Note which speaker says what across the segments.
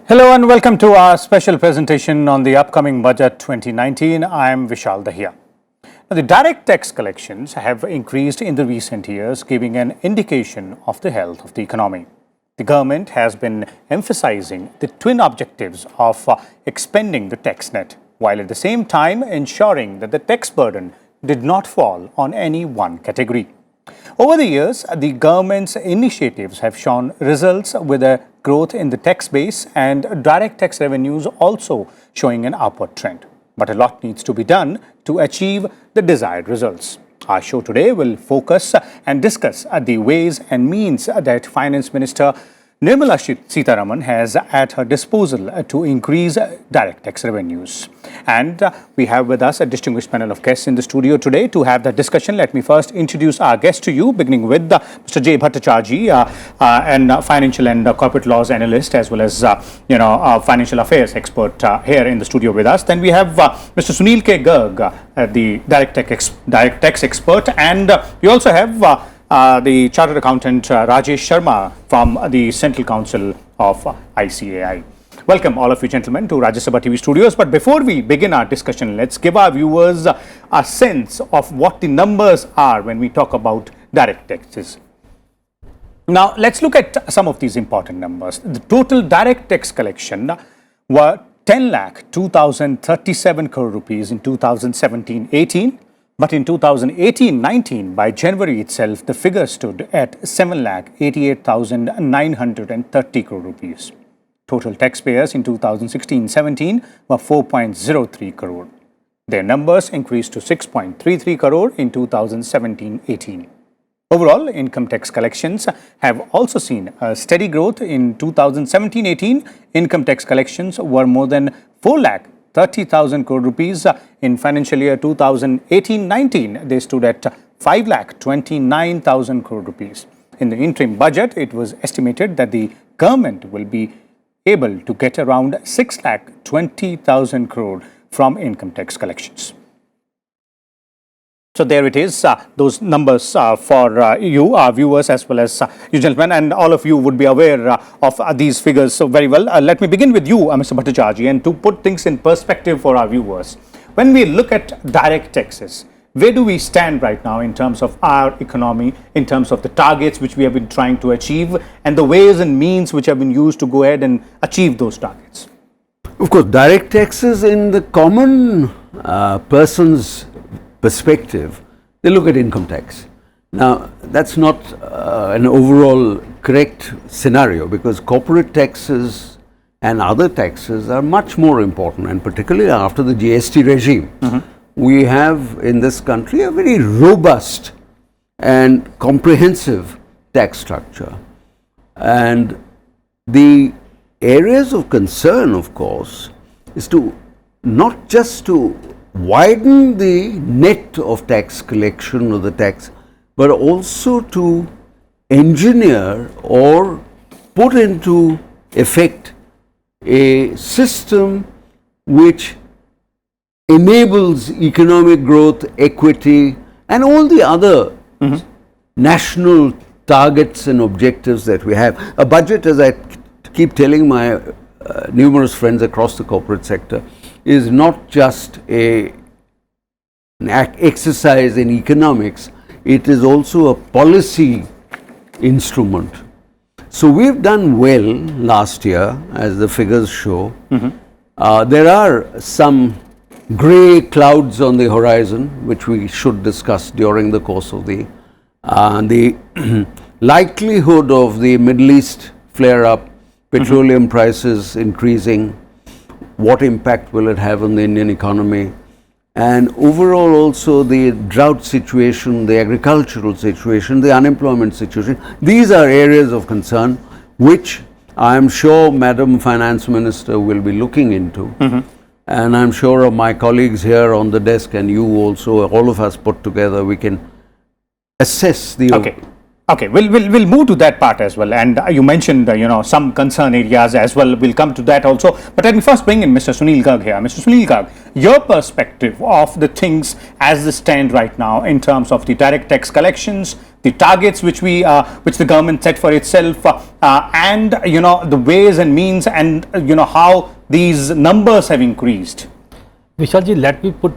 Speaker 1: Hello and welcome to our special presentation on the upcoming budget 2019. I am Vishal Dahiya. Now, the direct tax collections have increased in the recent years, giving an indication of the health of the economy. The government has been emphasizing the twin objectives of expanding the tax net, while at the same time ensuring that the tax burden did not fall on any one category. Over the years, the government's initiatives have shown results with a growth in the tax base and direct tax revenues also showing an upward trend. But a lot needs to be done to achieve the desired results. Our show today will focus and discuss the ways and means that Finance Minister Nirmala Sitharaman has at her disposal to increase direct tax revenues. And we have with us a distinguished panel of guests in the studio today to have that discussion. Let me first introduce our guests to you, beginning with Mr. J. Bhattacharjee, and financial and corporate laws analyst, as well as financial affairs expert here in the studio with us. Then we have Mr. Sunil K. Garg, the direct tax expert, and we also have the Chartered Accountant Rajesh Sharma from the Central Council of ICAI. Welcome all of you gentlemen to Rajya Sabha TV studios. But before we begin our discussion, let's give our viewers a sense of what the numbers are when we talk about direct taxes. Now, let's look at some of these important numbers. The total direct tax collection were 10,02,037 crore rupees in 2017-18. But in 2018-19, by January itself, the figure stood at 7,88,930 crore rupees. Total taxpayers in 2016-17 were 4.03 crore. Their numbers increased to 6.33 crore in 2017-18. Overall, income tax collections have also seen a steady growth. In 2017-18, income tax collections were more than 4,30,000 crore rupees. In financial year 2018-19, they stood at 5,29,000 crore rupees. In the interim budget, it was estimated that the government will be able to get around 6,20,000 crore from income tax collections. So there it is, those numbers for you, our viewers, as well as you gentlemen, and all of you would be aware of these figures so very well. Let me begin with you, Mr. Bhattacharjee, and to put things in perspective for our viewers. When we look at direct taxes, where do we stand right now in terms of our economy, in terms of the targets which we have been trying to achieve, and the ways and means which have been used to go ahead and achieve those targets?
Speaker 2: Of course, direct taxes in the common person's perspective, they look at income tax. Now, that's not an overall correct scenario, because corporate taxes and other taxes are much more important, and particularly after the GST regime. We have in this country a very robust and comprehensive tax structure. And the areas of concern, of course, is to not just to widen the net of tax collection or the tax, but also to engineer or put into effect a system which enables economic growth, equity, and all the other national targets and objectives that we have. A budget, as I keep telling my numerous friends across the corporate sector, is not just an exercise in economics, it is also a policy instrument. So we've done well last year, as the figures show. There are some grey clouds on the horizon, which we should discuss during the course of the likelihood of the Middle East flare-up, petroleum prices increasing. What impact will it have on the Indian economy? And overall also the drought situation, the agricultural situation, the unemployment situation. These are areas of concern which I am sure Madam Finance Minister will be looking into. And I'm sure of my colleagues here on the desk, and you also, all of us put together, we can assess the
Speaker 1: Okay, we'll move to that part as well. And you mentioned, some concern areas as well. We'll come to that also. But let me first bring in Mr. Sunil Garg here. Mr. Sunil Garg, your perspective of the things as they stand right now in terms of the direct tax collections, the targets which the government set for itself, and the ways and means, and how these numbers have increased.
Speaker 3: Vishalji, let me put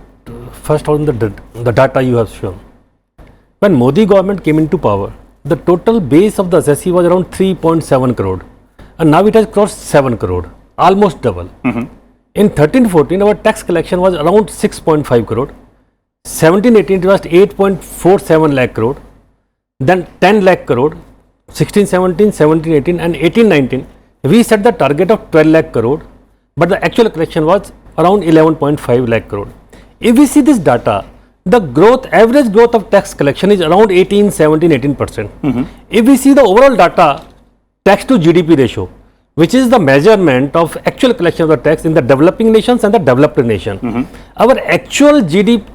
Speaker 3: first on the data you have shown. When Modi government came into power, the total base of the assessee was around 3.7 crore, and now it has crossed 7 crore, almost double. In 13-14, our tax collection was around 6.5 crore. 17-18, it was 8.47 lakh crore. Then 10 lakh crore. 16-17, 17-18, and 18-19, we set the target of 12 lakh crore, but the actual collection was around 11.5 lakh crore. If we see this data, the average growth of tax collection is around 18-18%. If we see the overall data, tax to GDP ratio, which is the measurement of actual collection of the tax in the developing nations and the developed nation, our actual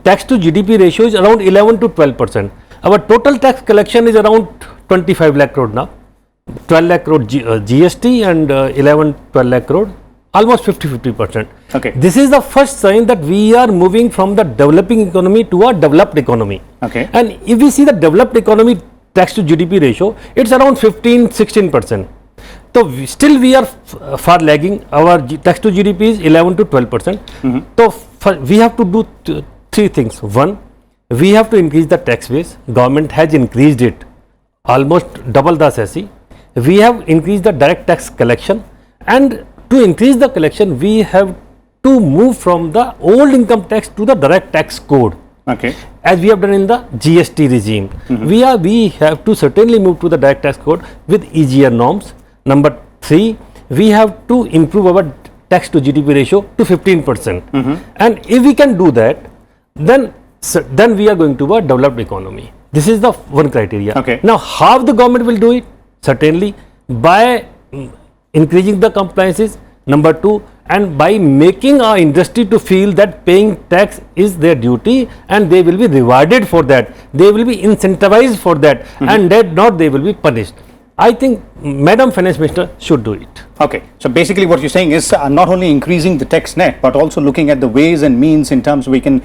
Speaker 3: tax to GDP ratio is around 11 to 12%. Our total tax collection is around 25 lakh crore now, 12 lakh crore GST and 12 lakh crore. Almost 50%.
Speaker 1: Okay.
Speaker 3: This is the first sign that we are moving from the developing economy to a developed economy.
Speaker 1: Okay.
Speaker 3: And if we see the developed economy tax to GDP ratio, it's around 15-16%. So still we are far lagging. Our tax to GDP is 11 to 12%. So we have to do three things. One, we have to increase the tax base. Government has increased it, almost double the assessee. We have increased the direct tax collection, and to increase the collection, we have to move from the old income tax to the direct tax code.
Speaker 1: Okay.
Speaker 3: As we have done in the GST regime. We have to certainly move to the direct tax code with easier norms. Number 3, we have to improve our tax to GDP ratio to 15%. And if we can do that, then we are going to a developed economy. This is the one criteria.
Speaker 1: Okay.
Speaker 3: Now, how the government will do it? Certainly by increasing the compliances, number 2, and by making our industry to feel that paying tax is their duty and they will be rewarded for that. They will be incentivized for that, and that not they will be punished. I think Madam Finance Minister should do it.
Speaker 1: Okay. So basically what you're saying is not only increasing the tax net, but also looking at the ways and means in terms we can,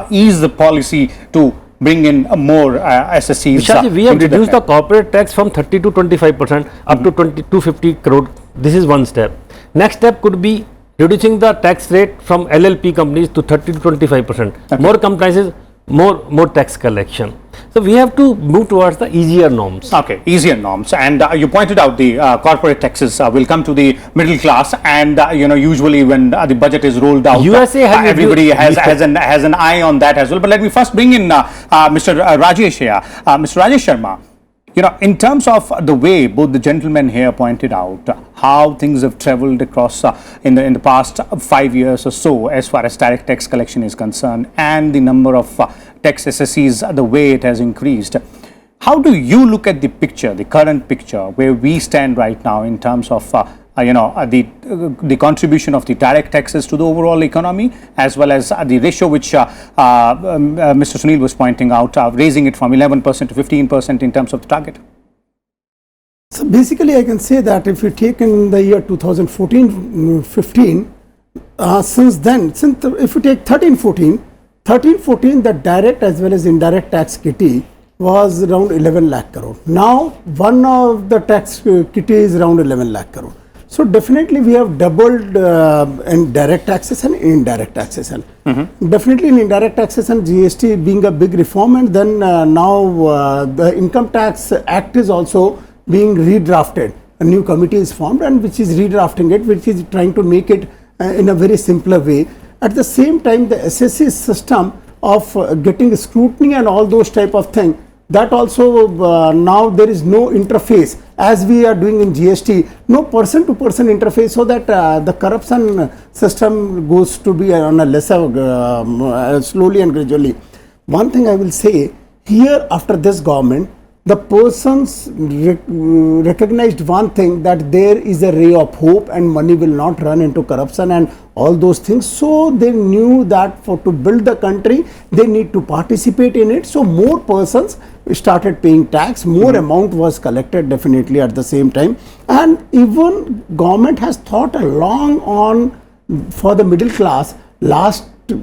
Speaker 1: ease the policy to bring in more SSCs.
Speaker 3: Vishal, we have reduced the corporate tax from 30 to 25% up to 250 crore. This is one step. Next step could be reducing the tax rate from LLP companies to 30 to 25%.
Speaker 1: Okay.
Speaker 3: More compliances, more tax collection. So we have to move towards the easier norms.
Speaker 1: Okay, easier norms. And you pointed out the corporate taxes will come to the middle class, and usually when the budget is rolled out,
Speaker 3: USA
Speaker 1: everybody has an eye on that as well. But let me first bring in Mr. Rajesh here. Mr. Rajesh Sharma, in terms of the way both the gentlemen here pointed out how things have traveled across in the past 5 years or so as far as direct tax collection is concerned, and the number of tax SSCs, the way it has increased. How do you look at the picture, the current picture, where we stand right now in terms of the contribution of the direct taxes to the overall economy, as well as the ratio which Mr. Sunil was pointing out, raising it from 11% to 15% in terms of the target?
Speaker 4: So basically I can say that if you take in the year 2014-15, since then, if you take 13-14, the direct as well as indirect tax kitty was around 11 lakh crore. Now one of the tax kitty is around 11 lakh crore. So definitely we have doubled in direct taxes and indirect taxation. Definitely in indirect taxation, GST being a big reform, and then now the Income Tax Act is also being redrafted. A new committee is formed and which is redrafting it, which is trying to make it in a very simpler way. At the same time, the SSC system of getting scrutiny and all those type of things, that also now there is no interface as we are doing in GST, no person to person interface, so that the corruption system goes to be on a lesser, slowly and gradually. One thing I will say here, after this government, the persons recognized one thing, that there is a ray of hope and money will not run into corruption and all those things. So they knew that to build the country, they need to participate in it. So more persons started paying tax, more amount was collected definitely at the same time. And even government has thought along on for the middle class. Last the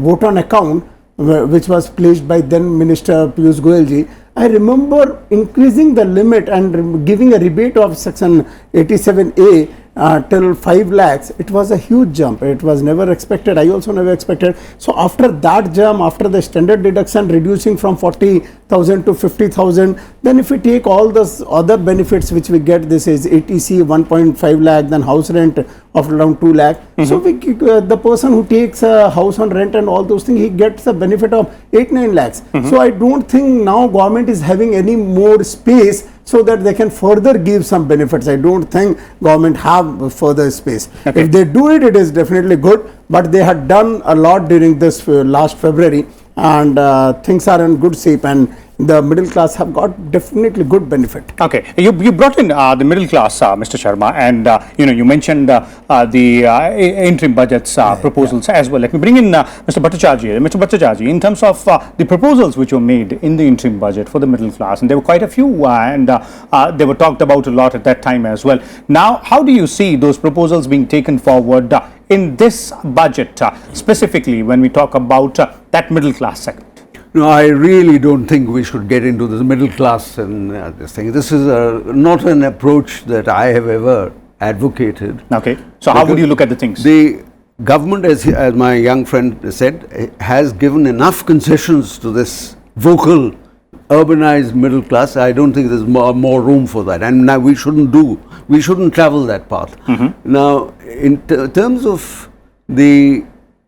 Speaker 4: vote on account, which was placed by then Minister Piyush Goyal ji, I remember increasing the limit and giving a rebate of section 87A till 5 lakhs. It was a huge jump. It was never expected. I also never expected. So after that jump, after the standard deduction reducing from 40,000 to 50,000, then if we take all the other benefits which we get, this is ATC 1.5 lakh, then house rent of around 2 lakh. So the person who takes a house on rent and all those things, he gets a benefit of 8-9 lakhs. So I don't think now government is having any more space so that they can further give some benefits. I don't think government have further space. If they do it, it is definitely good, but they had done a lot during this last February, and things are in good shape, and the middle class have got definitely good benefit.
Speaker 1: Okay, you brought in the middle class, Mr. Sharma, and you mentioned the interim budgets proposals as well. Let me bring in Mr. Bhattacharjee. Mr. Bhattacharjee, in terms of the proposals which were made in the interim budget for the middle class, and there were quite a few, and they were talked about a lot at that time as well. Now, how do you see those proposals being taken forward in this budget, specifically when we talk about that middle class segment?
Speaker 2: No, I really don't think we should get into this middle class and this thing. This is not an approach that I have ever advocated.
Speaker 1: Okay. So how would you look at the things?
Speaker 2: The government, as my young friend said, has given enough concessions to this vocal, urbanized middle class. I don't think there's more room for that. And now we shouldn't travel that path. Now, in terms of the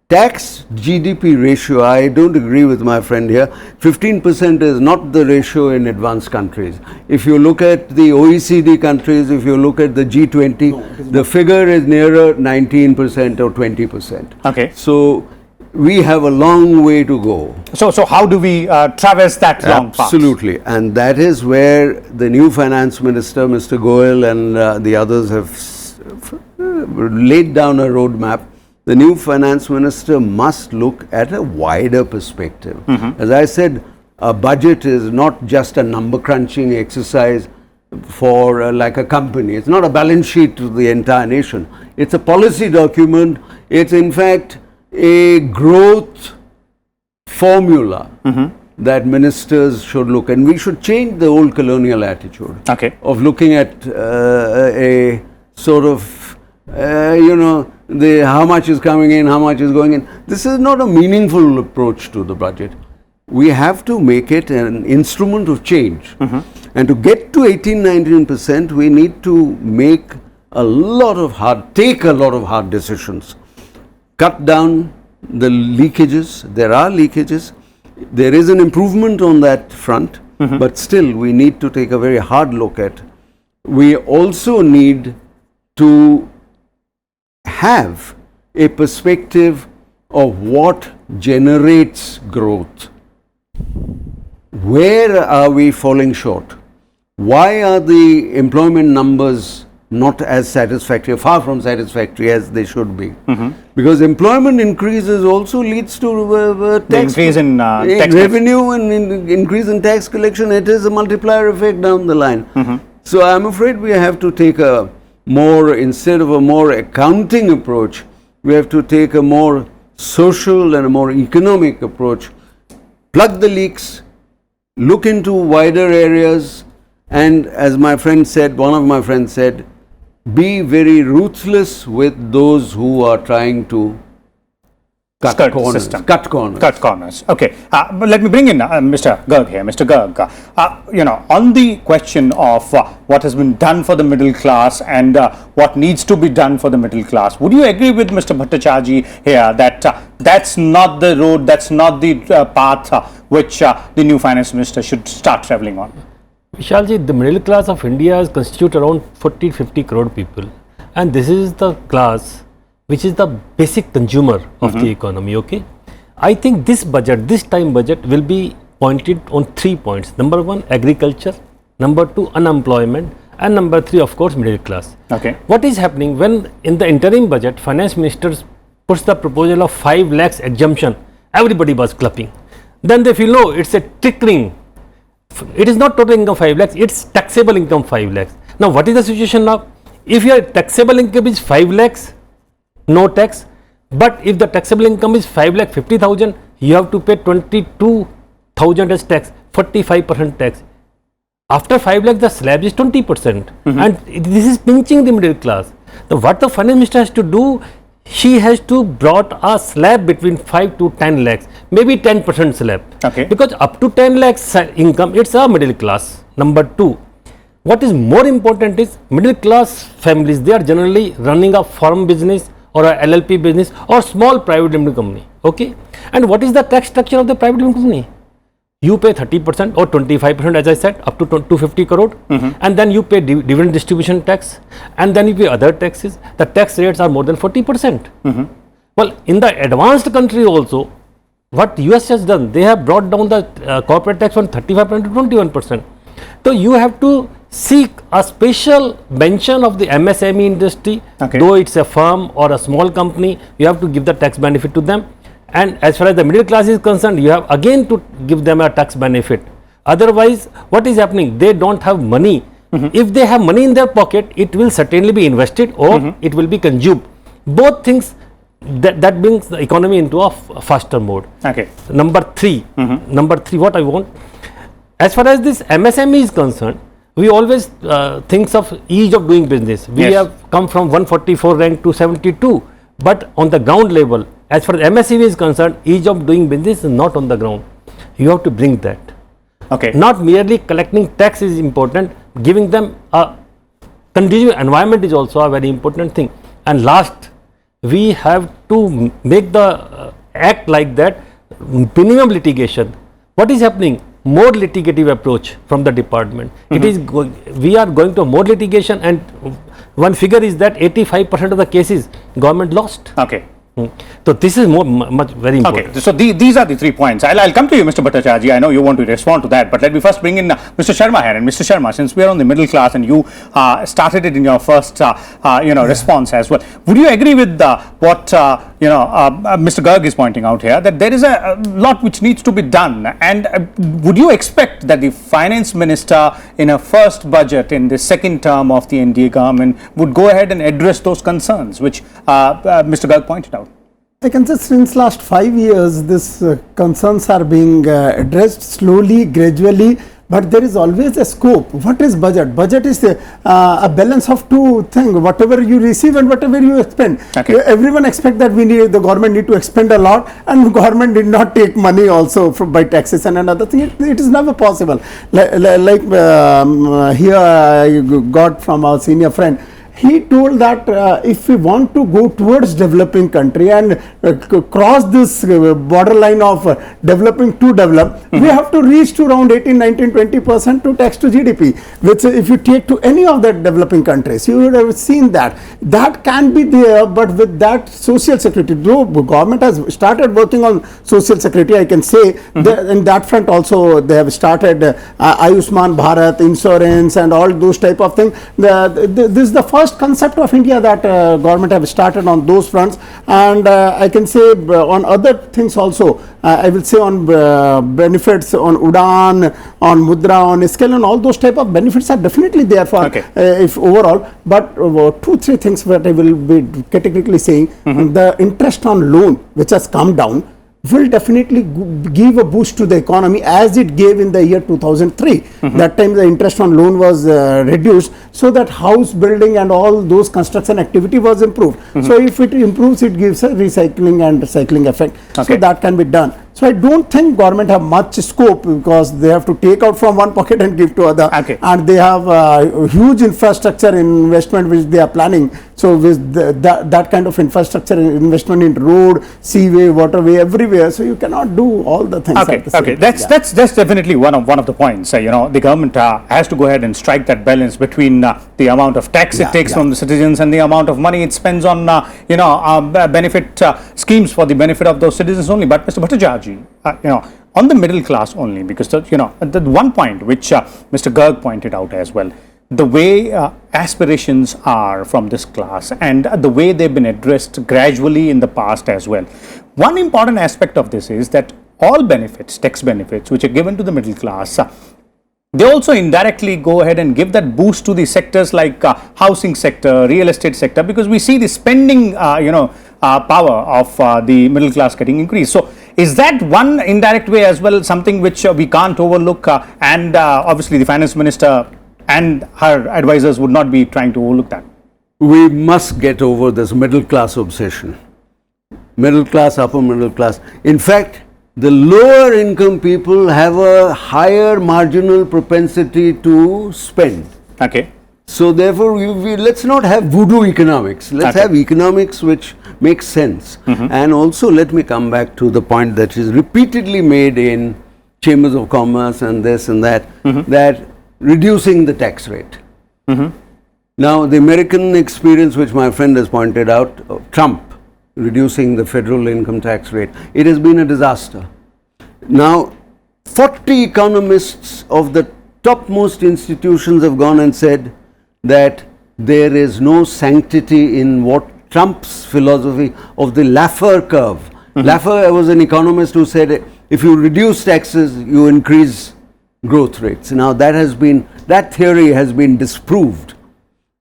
Speaker 2: tax GDP ratio, I don't agree with my friend here. 15% is not the ratio in advanced countries. If you look at the OECD countries, if you look at the G20, the figure is nearer 19% or 20%.
Speaker 1: Okay.
Speaker 2: So we have a long way to go.
Speaker 1: So how do we traverse that long path?
Speaker 2: Absolutely. And that is where the new finance minister, Mr. Goyal, and the others have laid down a roadmap. The new finance minister must look at a wider perspective. As I said, a budget is not just a number crunching exercise for like a company. It's not a balance sheet to the entire nation. It's a policy document. It's in fact a growth formula that ministers should look, and we should change the old colonial attitude of looking at a sort of how much is coming in, how much is going in. This is not a meaningful approach to the budget. We have to make it an instrument of change. And to get to 18-19%, we need to make take a lot of hard decisions. Cut down the leakages. There are leakages. There is an improvement on that front, but still we need to take a very hard look at. We also need to have a perspective of what generates growth. Where are we falling short? Why are the employment numbers not as satisfactory, far from satisfactory as they should be? Because employment increases also leads to tax
Speaker 1: increase in tax
Speaker 2: revenue and increase in tax collection. It is a multiplier effect down the line. So I'm afraid we have to take a more, instead of a more accounting approach, we have to take a more social and a more economic approach. Plug the leaks, look into wider areas, and as my friend said, one of my friends said, be very ruthless with those who are trying to cut corners.
Speaker 1: Cut corners. Okay. But let me bring in Mr. Garg here. Mr. Garg, on the question of what has been done for the middle class and what needs to be done for the middle class, would you agree with Mr. Bhattacharjee here that that's not the road, that's not the path which the new finance minister should start traveling on?
Speaker 3: Vishalji, the middle class of India constitutes around 40-50 crore people, and this is the class which is the basic consumer of the economy. Okay, I think this budget, this time budget, will be pointed on 3 points. Number 1, agriculture. Number 2, unemployment. And number 3, of course, middle class.
Speaker 1: Okay.
Speaker 3: What is happening when in the interim budget, finance minister puts the proposal of 5 lakhs exemption, everybody was clapping. Then they feel, no, it's a trickling. It is not total income 5 lakhs, it's taxable income 5 lakhs. Now, what is the situation now? If your taxable income is 5 lakhs, no tax. But if the taxable income is 5 lakh 50,000, you have to pay 22,000 as tax, 45% tax. After 5 lakhs, the slab is 20%. And this is pinching the middle class. Now, what the finance minister has to do, she has to brought a slab between 5 to 10 lakhs, maybe 10% slab.
Speaker 1: Okay.
Speaker 3: Because up to 10 lakhs income, it's a middle class. Number 2, what is more important is middle class families, they are generally running a farm business or a LLP business or small private limited company. Okay. And what is the tax structure of the private limited company? You pay 30% or 25%, as I said, up to 250 crore, and then you pay dividend distribution tax, and then you pay other taxes. The tax rates are more than 40%. Well, in the advanced country also, what US has done, they have brought down the corporate tax from 35% to 21%. So you have to seek a special mention of the MSME industry, though it's a firm or a small company, you have to give the tax benefit to them. And as far as the middle class is concerned, you have again to give them a tax benefit. Otherwise, what is happening? They don't have money. If they have money in their pocket, it will certainly be invested or it will be consumed. Both things that brings the economy into a faster mode.
Speaker 1: Okay.
Speaker 3: Number 3, what I want, as far as this MSME is concerned, we always think of ease of doing business. We have come from 144 rank to 72, but on the ground level, as far as MSME is concerned, ease of doing business is not on the ground. You have to bring that.
Speaker 1: Okay.
Speaker 3: Not merely collecting tax is important, giving them a conducive environment is also a very important thing. And last, we have to make the act like that, minimum litigation. What is happening? More litigative approach from the department. It is we are going to more litigation, and one figure is that 85% of the cases government lost.
Speaker 1: Okay.
Speaker 3: So this is much very important.
Speaker 1: Okay, so these are the 3 points. I'll come to you, Mr. Bhattacharjee. I know you want to respond to that, but let me first bring in Mr. Sharma here. And Mr. Sharma, since we are on the middle class and you started it in your first, response as well, would you agree with what Mr. Garg is pointing out here, that there is a lot which needs to be done, and would you expect that the finance minister in a first budget in the second term of the NDA government would go ahead and address those concerns which Mr. Garg pointed out?
Speaker 4: I can say since last 5 years, these concerns are being addressed slowly, gradually, but there is always a scope. What is budget? Budget is a balance of two things, whatever you receive and whatever you expend.
Speaker 1: Okay.
Speaker 4: Everyone expects that the government need to expend a lot, and government did not take money also by taxes and another thing. It is never possible. Here I got from our senior friend, he told that if we want to go towards developing country and cross this borderline of developing to develop, we have to reach to around 18, 19, 20% to tax to GDP, which if you take to any of the developing countries, you would have seen that. That can be there, but with that social security, though government has started working on social security, I can say in that front also they have started Ayushman Bharat, insurance and all those type of things. This is the first concept of India that government have started on those fronts, and I can say on other things also. I will say on benefits on Udan, on Mudra, on scale, and all those type of benefits are definitely there for if overall. But 2-3 things that I will be categorically saying, the interest on loan which has come down will definitely give a boost to the economy as it gave in the year 2003. That time the interest on loan was reduced, so that house building and all those construction activity was improved. So if it improves, it gives a recycling and recycling effect. So that can be done. So I don't think government have much scope, because they have to take out from one pocket and give to other, and they have huge infrastructure investment which they are planning, So with that kind of infrastructure investment in road, seaway, waterway, everywhere, so you cannot do all the things.
Speaker 1: Okay, okay, that's definitely one of the points. The government has to go ahead and strike that balance between the amount of tax it takes from the citizens and the amount of money it spends on benefit schemes for the benefit of those citizens only. But Mr. Bhattacharjee, on the middle class only, because the one point which Mr. Garg pointed out as well, the way aspirations are from this class and the way they've been addressed gradually in the past as well. One important aspect of this is that all benefits, tax benefits, which are given to the middle class, they also indirectly go ahead and give that boost to the sectors like housing sector, real estate sector, because we see the spending, power of the middle class getting increased. So, is that one indirect way as well, something which we can't overlook, and obviously the finance minister and her advisors would not be trying to overlook that?
Speaker 2: We must get over this middle class obsession. Middle class, upper middle class. In fact, the lower income people have a higher marginal propensity to spend.
Speaker 1: Okay.
Speaker 2: So therefore, let's not have voodoo economics. Let's have economics which makes sense. And also, let me come back to the point that is repeatedly made in chambers of commerce and this and that, that reducing the tax rate. Now, the American experience, which my friend has pointed out, Trump reducing the federal income tax rate, it has been a disaster. Now, 40 economists of the topmost institutions have gone and said that there is no sanctity in what Trump's philosophy of the Laffer curve. Laffer was an economist who said if you reduce taxes, you increase growth rates. Now that theory has been disproved.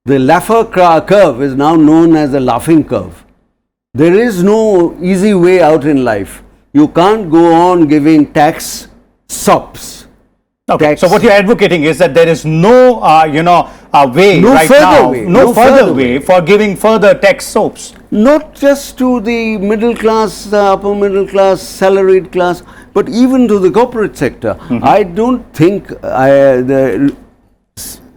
Speaker 2: The Laffer curve is now known as the laughing curve. There is no easy way out in life. You can't go on giving tax sops.
Speaker 1: Okay, so what you're advocating is that there is no, way right now, no further way for giving further tax soaps.
Speaker 2: Not just to the middle class, upper middle class, salaried class, but even to the corporate sector. I don't think the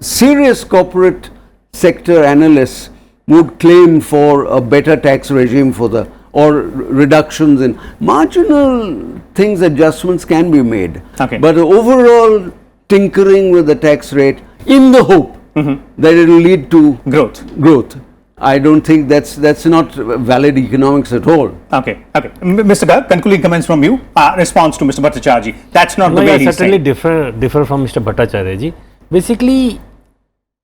Speaker 2: serious corporate sector analysts would claim for a better tax regime for or reductions in marginal things, adjustments can be made.
Speaker 1: Okay.
Speaker 2: But overall tinkering with the tax rate in the hope that it will lead to growth. I don't think that's not valid economics at all.
Speaker 1: Okay. Mr. Garg, concluding comments from you, response to Mr. Bhattacharjee. That's not the way he's saying.
Speaker 3: I certainly differ from Mr. Bhattacharjee. Basically,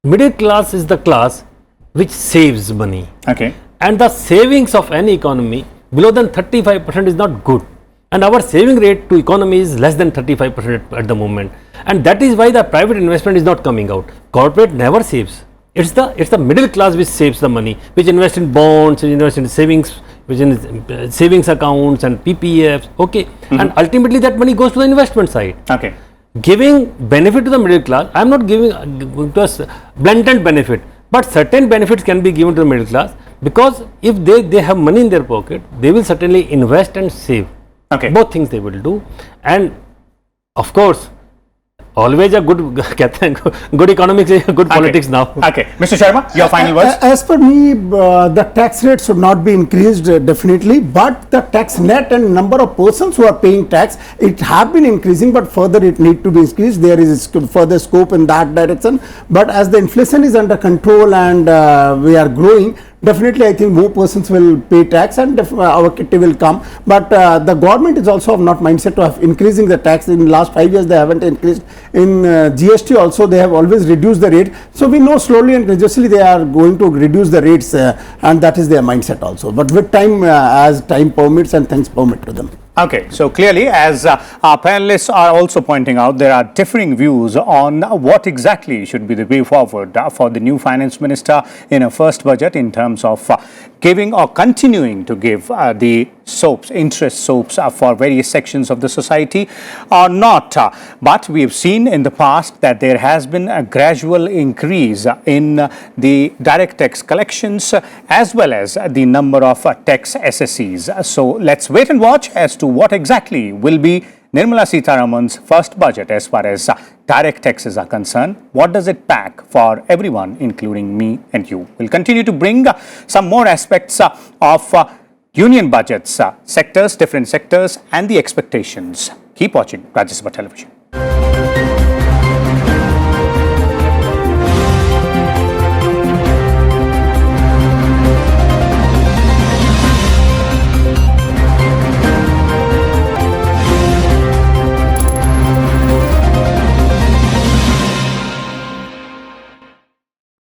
Speaker 3: middle class is the class which saves money.
Speaker 1: Okay.
Speaker 3: And the savings of any economy below than 35% is not good. And our saving rate to economy is less than 35% at the moment. And that is why the private investment is not coming out. Corporate never saves. It's the middle class which saves the money, which invest in bonds, which invest in savings, which in savings accounts and PPFs. Okay. And ultimately that money goes to the investment side.
Speaker 1: Okay.
Speaker 3: Giving benefit to the middle class, I am not giving to us blatant benefit, but certain benefits can be given to the middle class, because if they have money in their pocket, they will certainly invest and save.
Speaker 1: Okay.
Speaker 3: Both things they will do. And of course, always a good economics is good politics now.
Speaker 1: Okay. Mr. Sharma, your final words?
Speaker 4: As per me, the tax rate should not be increased definitely, but the tax net and number of persons who are paying tax, it have been increasing, but further it need to be increased. There is further scope in that direction. But as the inflation is under control and we are growing, definitely I think more persons will pay tax and our kitty will come. But the government is also of not mindset of increasing the tax. In the last 5 years they haven't increased. In GST also they have always reduced the rate. So we know slowly and gradually they are going to reduce the rates and that is their mindset also. But with time, as time permits and things permit to them.
Speaker 1: Okay, so clearly, as our panelists are also pointing out, there are differing views on what exactly should be the way forward for the new finance minister in a first budget in terms of giving or continuing to give the soaps, interest soaps for various sections of the society or not. But we have seen in the past that there has been a gradual increase in the direct tax collections as well as the number of tax assessees. So let's wait and watch as to what exactly will be Nirmala Sitharaman's first budget as far as direct taxes are concerned. What does it pack for everyone, including me and you? We'll continue to bring some more aspects of union budgets, sectors, different sectors, and the expectations. Keep watching Rajya Sabha Television.